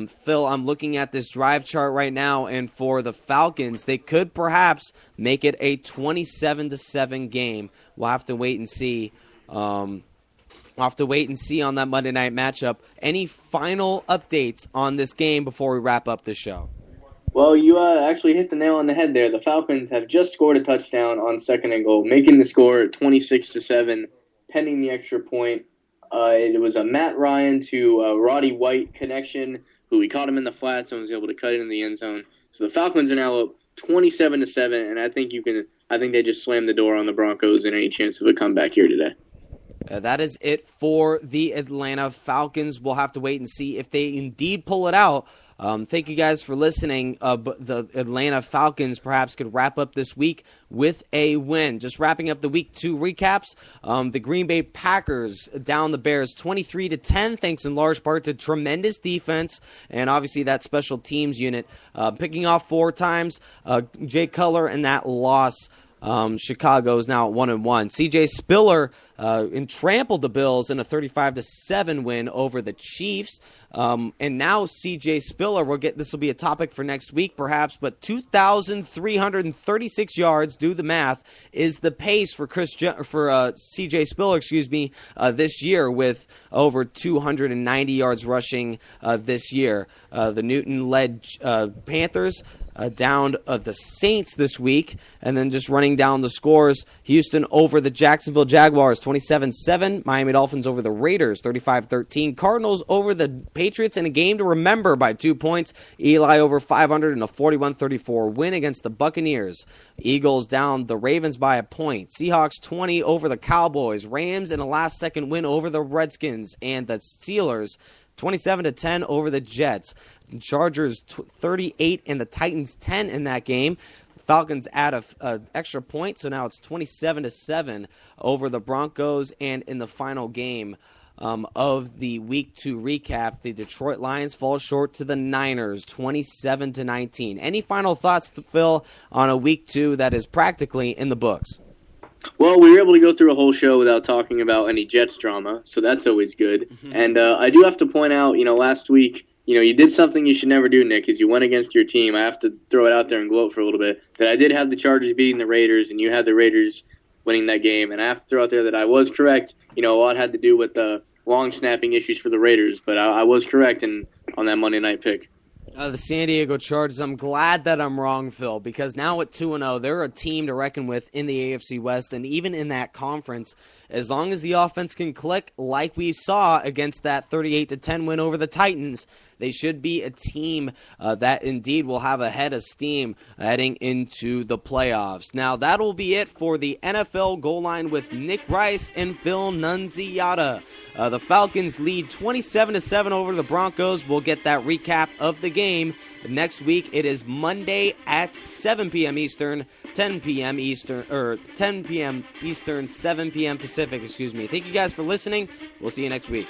Phil, I'm looking at this drive chart right now, and for the Falcons, they could perhaps make it a 27-7 game. We'll have to wait and see. We'll have to wait and see on that Monday night matchup. Any final updates on this game before we wrap up the show? Well, you actually hit the nail on the head there. The Falcons have just scored a touchdown on 2nd and goal, making the score 26-7, pending the extra point. It was a Matt Ryan to Roddy White connection, who he caught him in the flats and was able to cut it in the end zone. So the Falcons are now up 27-7, and I think they just slammed the door on the Broncos and any chance of a comeback here today. That is it for the Atlanta Falcons. We'll have to wait and see if they indeed pull it out. Thank you guys for listening. The Atlanta Falcons perhaps could wrap up this week with a win. Just wrapping up the Week 2 recaps. The Green Bay Packers down the Bears 23-10, thanks in large part to tremendous defense and obviously that special teams unit picking off 4 times. Jay Cutler and that loss. Chicago is now at 1-1. C.J. Spiller trampled the Bills in a 35-7 win over the Chiefs. And now C.J. Spiller, this will be a topic for next week perhaps, but 2,336 yards, do the math, is the pace for C.J. Spiller, this year with over 290 yards rushing this year. The Newton-led Panthers down the Saints this week, and then just running down the scores, Houston over the Jacksonville Jaguars 27-7, Miami Dolphins over the Raiders 35-13, Cardinals over the Patriots in a game to remember by 2 points, Eli over 500 in a 41-34 win against the Buccaneers, Eagles down the Ravens by a point, Seahawks 20 over the Cowboys, Rams in a last-second win over the Redskins, and the Steelers 27-10 over the Jets. Chargers 38 and the Titans 10 in that game. Falcons add an extra point, so now it's 27-7 over the Broncos. And in the final game of the Week 2 recap, the Detroit Lions fall short to the Niners 27-19. Any final thoughts, Phil, on a Week 2 that is practically in the books? Well, we were able to go through a whole show without talking about any Jets drama, so that's always good. Mm-hmm. And I do have to point out, last week, you did something you should never do, Nick, is you went against your team. I have to throw it out there and gloat for a little bit, that I did have the Chargers beating the Raiders, and you had the Raiders winning that game. And I have to throw out there that I was correct. A lot had to do with the long snapping issues for the Raiders, but I was correct on that Monday night pick. The San Diego Chargers, I'm glad that I'm wrong, Phil, because now at 2-0, they're a team to reckon with in the AFC West, and even in that conference, as long as the offense can click like we saw against that 38-10 win over the Titans, they should be a team that indeed will have a head of steam heading into the playoffs. Now, that'll be it for the NFL Goal Line with Nick Rice and Phil Nunziata. The Falcons lead 27-7 over the Broncos. We'll get that recap of the game next week. It is Monday at 7 p.m. Eastern, 10 p.m. Eastern, 7 p.m. Pacific, Thank you guys for listening. We'll see you next week.